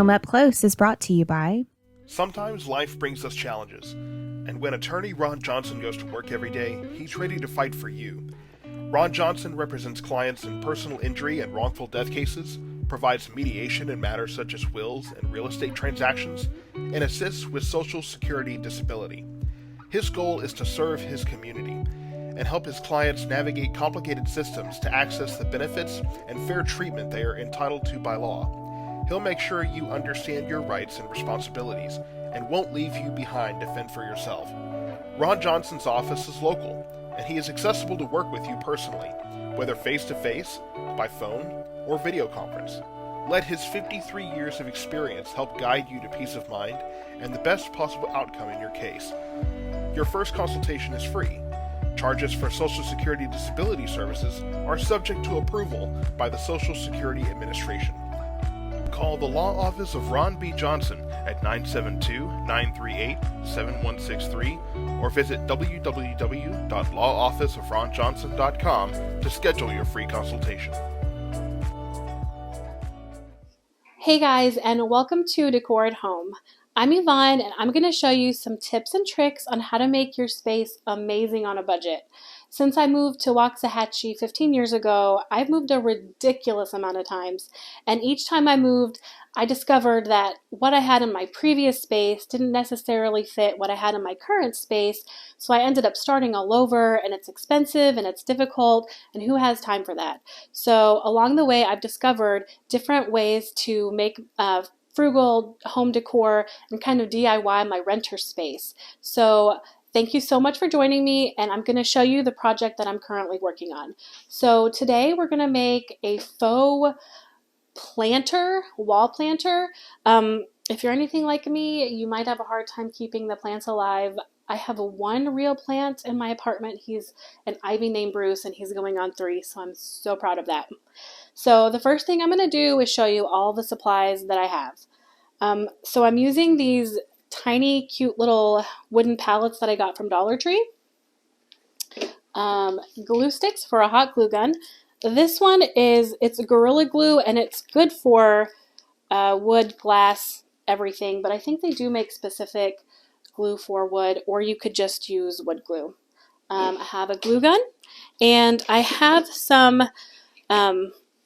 Home Up Close is brought to you by... Sometimes life brings us challenges, and when attorney Ron Johnson goes to work every day, he's ready to fight for you. Ron Johnson represents clients in personal injury and wrongful death cases, provides mediation in matters such as wills and real estate transactions, and assists with Social Security disability. His goal is to serve his community and help his clients navigate complicated systems to access the benefits and fair treatment they are entitled to by law. He'll make sure you understand your rights and responsibilities and won't leave you behind to fend for yourself. Ron Johnson's office is local, and he is accessible to work with you personally, whether face-to-face, by phone, or video conference. Let his 53 years of experience help guide you to peace of mind and the best possible outcome in your case. Your first consultation is free. Charges for Social Security disability services are subject to approval by the Social Security Administration. Call the law office of Ron B. Johnson at 972-938-7163 or visit www.lawofficeofronjohnson.com to schedule your free consultation. Hey guys, and welcome to Decor at Home. I'm Yvonne, and I'm going to show you some tips and tricks on how to make your space amazing on a budget. Since I moved to Waxahachie 15 years ago, I've moved a ridiculous amount of times, and each time I moved, I discovered that what I had in my previous space didn't necessarily fit what I had in my current space, so I ended up starting all over, and it's expensive, and it's difficult, and who has time for that? So along the way, I've discovered different ways to make frugal home decor and kind of DIY my renter space. So thank you so much for joining me, and I'm going to show you the project that I'm currently working on. So today we're going to make a faux planter, wall planter. If you're anything like me, you might have a hard time keeping the plants alive. I have one real plant in my apartment. He's an ivy named Bruce, and he's going on 3, so I'm so proud of that. So the first thing I'm going to do is show you all the supplies that I have. So I'm using these tiny, cute little wooden pallets that I got from Dollar Tree. Glue sticks for a hot glue gun. This one it's Gorilla Glue, and it's good for wood, glass, everything, but I think they do make specific glue for wood, or you could just use wood glue. I have a glue gun, and I have some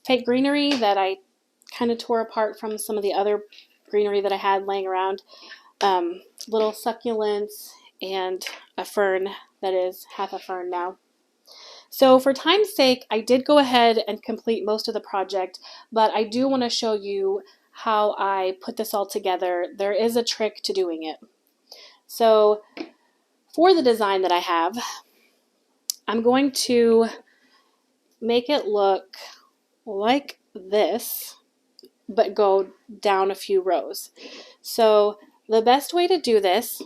fake greenery that I kind of tore apart from some of the other greenery that I had laying around. Little succulents and a fern that is half a fern now. So for time's sake, I did go ahead and complete most of the project, but I do want to show you how I put this all together. There is a trick to doing it. So for the design that I have, I'm going to make it look like this, but go down a few rows. So the best way to do this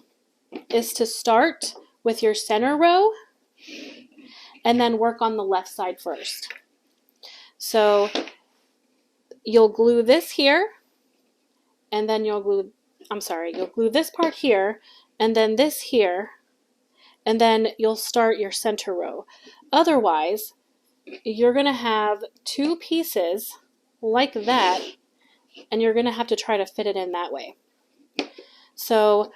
is to start with your center row and then work on the left side first. So you'll glue this here, and then you'll glue this part here, and then this here, and then you'll start your center row. Otherwise, you're going to have 2 pieces like that, and you're going to have to try to fit it in that way. So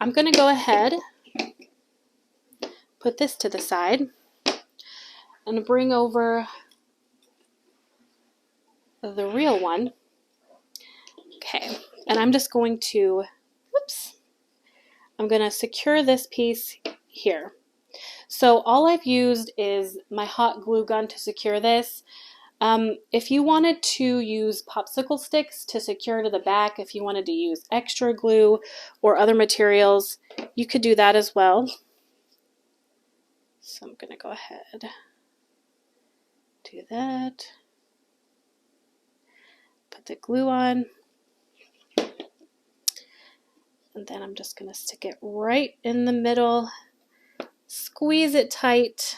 I'm going to go ahead, put this to the side, and bring over the real one. Okay, and I'm just going to, I'm going to secure this piece here. So all I've used is my hot glue gun to secure this. If you wanted to use popsicle sticks to secure to the back, if you wanted to use extra glue or other materials, you could do that as well. So I'm going to go ahead, do that, put the glue on, and then I'm just going to stick it right in the middle, squeeze it tight,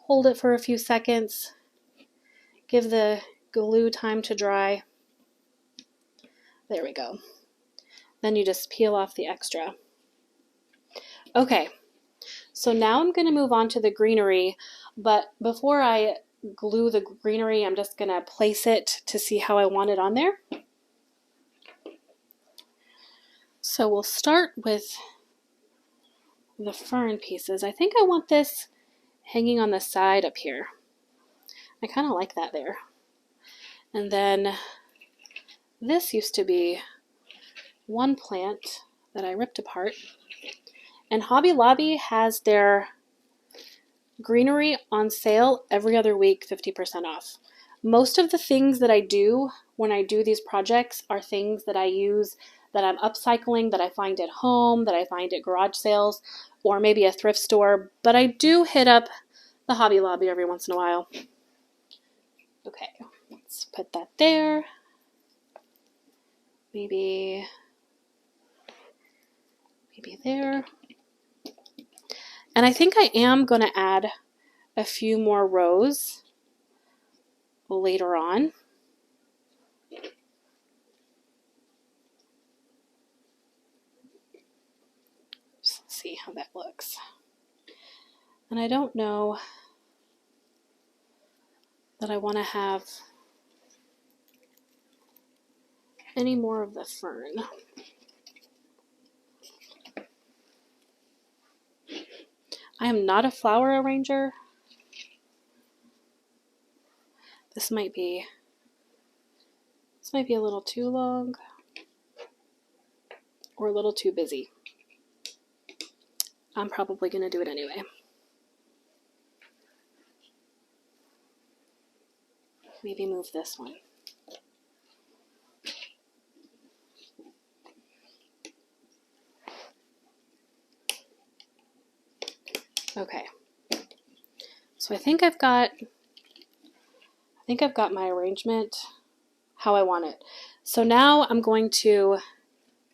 hold it for a few seconds, give the glue time to dry. There we go. Then you just peel off the extra. Okay, so now I'm going to move on to the greenery, but before I glue the greenery, I'm just going to place it to see how I want it on there. So we'll start with the fern pieces. I think I want this hanging on the side up here. I kind of like that there. And then this used to be one plant that I ripped apart. And Hobby Lobby has their greenery on sale every other week, 50% off. Most of the things that I do when I do these projects are things that I use, that I'm upcycling, that I find at home, that I find at garage sales, or maybe a thrift store. But I do hit up the Hobby Lobby every once in a while. Okay, let's put that there. Maybe there. And I think I am going to add a few more rows later on. Just let's see how that looks. And I don't know that I want to have any more of the fern. I am not a flower arranger. This might be a little too long or a little too busy. I'm probably going to do it anyway. Maybe move this one. Okay. So I think I've got my arrangement how I want it. So now I'm going to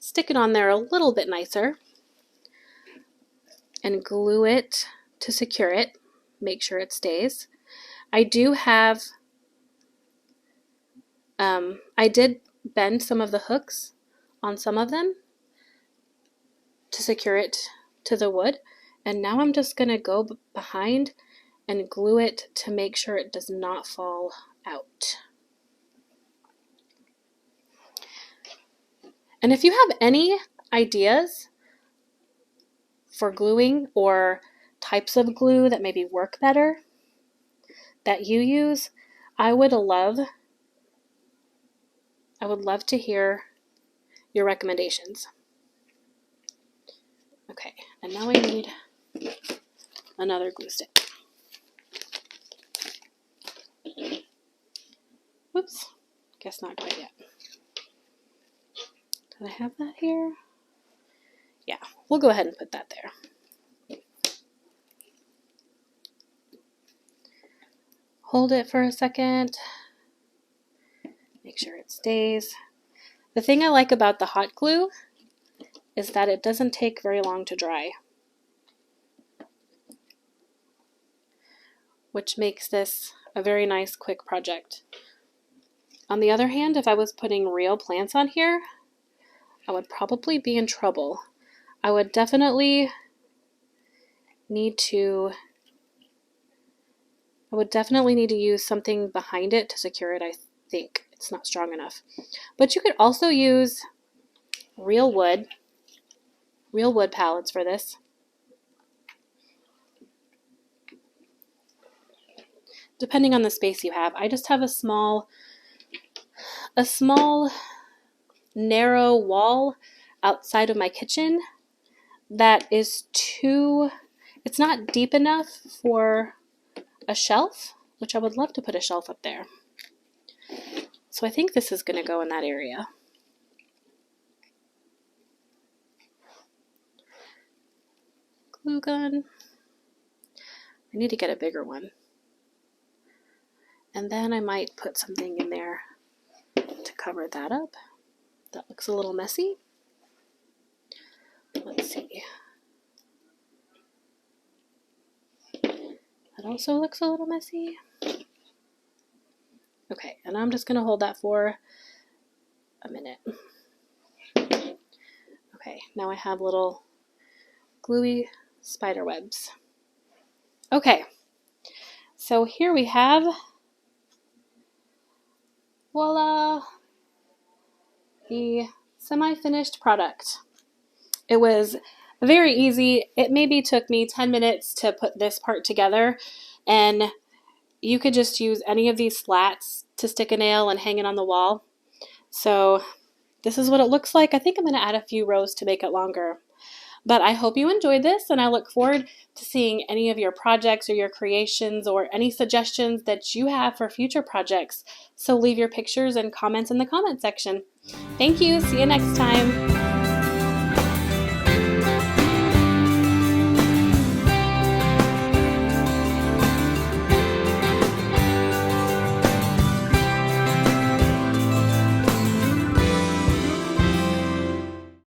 stick it on there a little bit nicer and glue it to secure it. Make sure it stays. I do have, I did bend some of the hooks on some of them to secure it to the wood. And now I'm just going to go behind and glue it to make sure it does not fall out. And if you have any ideas for gluing or types of glue that maybe work better that you use, I would love to hear your recommendations. Okay, and now I need another glue stick. Whoops, guess not quite yet. Did I have that here? Yeah, we'll go ahead and put that there. Hold it for a second. Make sure it stays. The thing I like about the hot glue is that it doesn't take very long to dry, which makes this a very nice, quick project. On the other hand, if I was putting real plants on here, I would probably be in trouble. I would definitely need to use something behind it to secure it. I think it's not strong enough. But you could also use real wood pallets for this. Depending on the space you have. I just have a small narrow wall outside of my kitchen that is it's not deep enough for a shelf, which I would love to put a shelf up there. So I think this is going to go in that area. Glue gun. I need to get a bigger one. And then I might put something in there to cover that up. That looks a little messy. Let's see. That also looks a little messy. Okay, and I'm just going to hold that for a minute. Okay, now I have little gluey spider webs. Okay, so here we have, voila, the semi-finished product. It was very easy. It maybe took me 10 minutes to put this part together, and you could just use any of these slats to stick a nail and hang it on the wall. So this is what it looks like. I think I'm going to add a few rows to make it longer. But I hope you enjoyed this, and I look forward to seeing any of your projects or your creations or any suggestions that you have for future projects. So leave your pictures and comments in the comment section. Thank you. See you next time.